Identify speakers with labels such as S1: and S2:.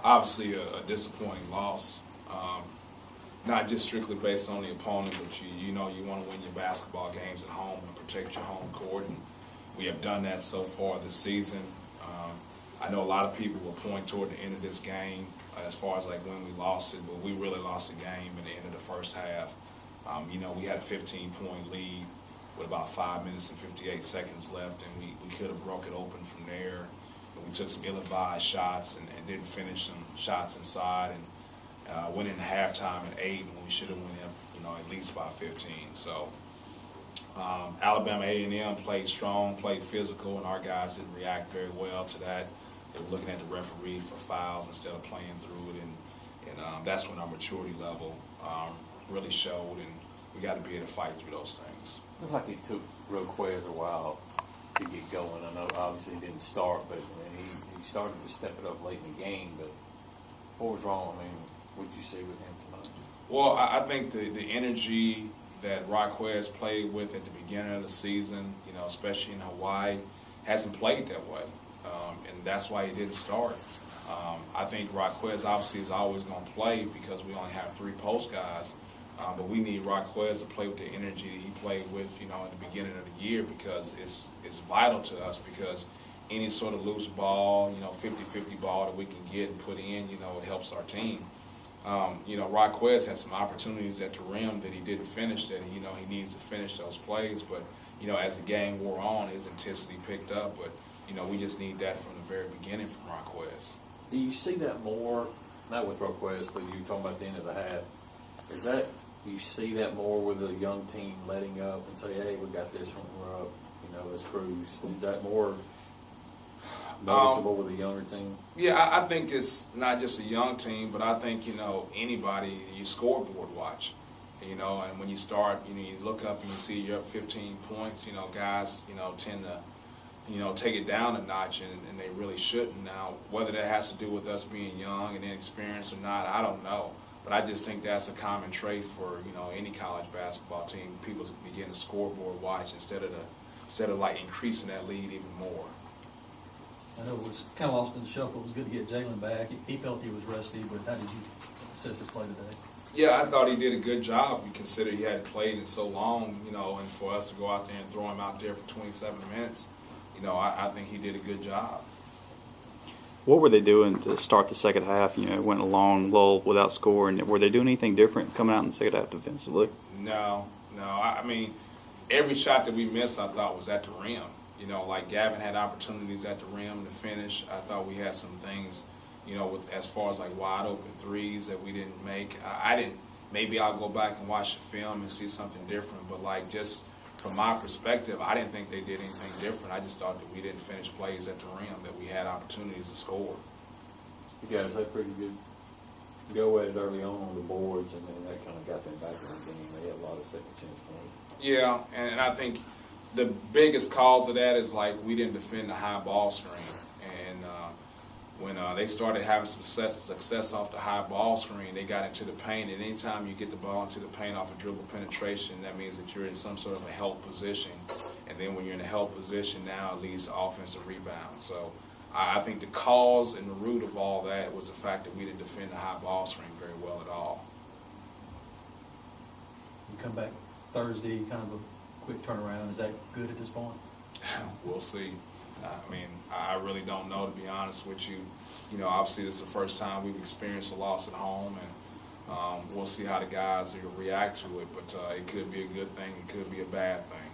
S1: Obviously, a disappointing loss. Not just strictly based on the opponent, but you know you want to win your basketball games at home and protect your home court, and we have done that so far this season. I know a lot of people will point toward the end of this game as far as like when we lost it, but we really lost the game in the end of the first half. You know, we had a 15-point lead with about 5 minutes and 58 seconds left, and we could have broke it open from there. And we took some ill-advised shots and didn't finish some shots inside, and went in halftime at 8 when we should have went in, you know, at least by 15. So Alabama A&M played strong, played physical, and our guys didn't react very well to that. They were looking at the referee for fouls instead of playing through it, and that's when our maturity level really showed, and we got to be able to fight through those things.
S2: Looks like it took Roquez a while to get going. I know obviously he didn't start, but I mean, he started to step it up late in the game. But what was wrong? I mean, what did you see with him tonight?
S1: Well, I think the energy that Roquez played with at the beginning of the season, you know, especially in Hawaii, hasn't played that way, and that's why he didn't start. I think Roquez obviously is always going to play because we only have 3 post guys. But we need Roquez to play with the energy that he played with, you know, at the beginning of the year, because it's vital to us, because any sort of loose ball, you know, 50-50 ball that we can get and put in, you know, it helps our team. You know, Roquez had some opportunities at the rim that he didn't finish, that, you know, he needs to finish those plays. But, you know, as the game wore on, his intensity picked up. But, you know, we just need that from the very beginning from Roquez.
S2: Do you see that more, not with Roquez, but you're talking about the end of the half? Is that, you see that more with a young team letting up and say, hey, we got this one, we're up, you know, let's cruise? Is that more noticeable with a younger team?
S1: Yeah, I think it's not just a young team, but I think, you know, anybody, you scoreboard watch, you know, and when you start, you know, you look up and you see you're up 15 points, you know, guys, you know, tend to, you know, take it down a notch, and they really shouldn't. Now, whether that has to do with us being young and inexperienced or not, I don't know. But I just think that's a common trait for, you know, any college basketball team. People begin to scoreboard watch instead of like increasing that lead even more.
S3: I know it was kind of lost in the shuffle. It was good to get Jalen back. He felt he was rusty, but how did you assess his play today?
S1: Yeah, I thought he did a good job. You consider he hadn't played in so long, you know, and for us to go out there and throw him out there for 27 minutes, you know, I think he did a good job.
S4: What were they doing to start the second half? You know, it went a long lull without scoring. Were they doing anything different coming out in the second half defensively?
S1: No. I mean, every shot that we missed, I thought, was at the rim. You know, like Gavin had opportunities at the rim to finish. I thought we had some things, you know, with as far as like wide open threes that we didn't make. I didn't. Maybe I'll go back and watch the film and see something different. But like just from my perspective, I didn't think they did anything different. I just thought that we didn't finish plays at the rim, that we had opportunities to score.
S2: You guys had pretty good go at it early on the boards, and then that kind of got them back in the game. They had a lot of second chance points.
S1: Yeah, and I think the biggest cause of that is like we didn't defend the high ball screen. And when they started having some success off the high ball screen, they got into the paint. And anytime you get the ball into the paint off a dribble penetration, that means that you're in some sort of a help position. And then when you're in a help position, now it leads to offensive rebounds. So I think the cause and the root of all that was the fact that we didn't defend the high ball screen very well at all.
S3: You come back Thursday, kind of a quick turnaround. Is that good at this point?
S1: We'll see. I mean, I really don't know, to be honest with you. You know, obviously this is the first time we've experienced a loss at home, and we'll see how the guys react to it. But it could be a good thing. It could be a bad thing.